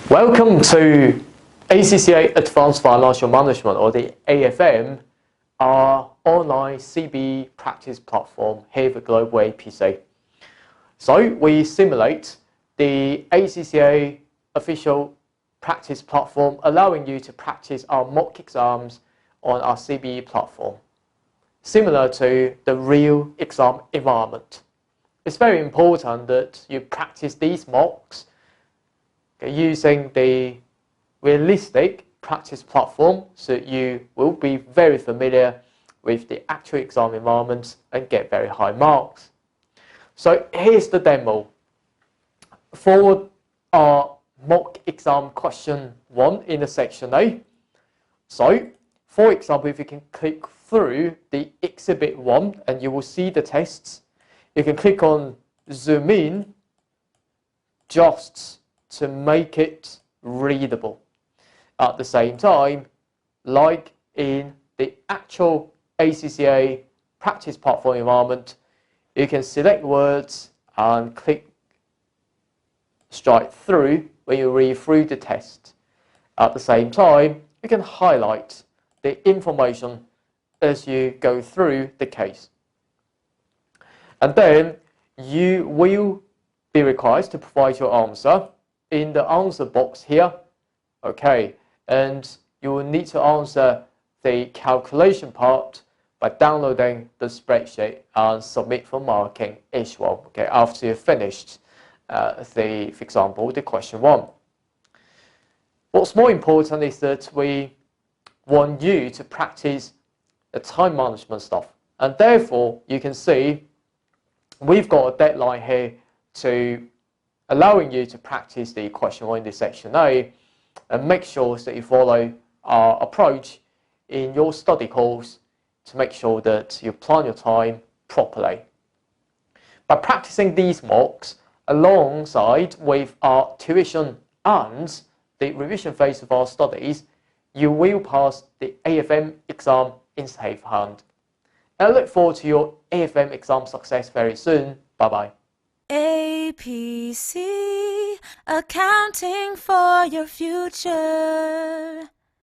Welcome to ACCA Advanced Financial Management, or the AFM, our online CBE practice platform here for GlobalAPC. So we simulate the ACCA official practice platform, allowing you to practice our mock exams on our CBE platform, similar to the real exam environment. It's very important that you practice these mocks using the realistic practice platform, so you will be very familiar with the actual exam environment and get very high marks. So here's the demo. For our mock exam question 1 in the section A. So, for example, if you can click through the exhibit 1 and you will see the tests, you can click on zoom in just to make it readable. At the same time, like in the actual ACCA practice platform environment, you can select words and click straight through when you read through the test. At the same time, you can highlight the information as you go through the case. And then you will be required to provide your answer in the answer box here. Okay, and you will need to answer the calculation part by downloading the spreadsheet and submit for marking as well. Okay, after you've finished for example, the question 1. What's more important is that we want you to practice the time management stuff, and therefore you can see we've got a deadline here to allowing you to practice the question 1 in this section A, and make sure that you follow our approach in your study course to make sure that you plan your time properly. By practicing these mocks alongside with our tuition and the revision phase of our studies, you will pass the AFM exam in safe hand. I look forward to your AFM exam success very soon. Bye-bye. APC, accounting for your future.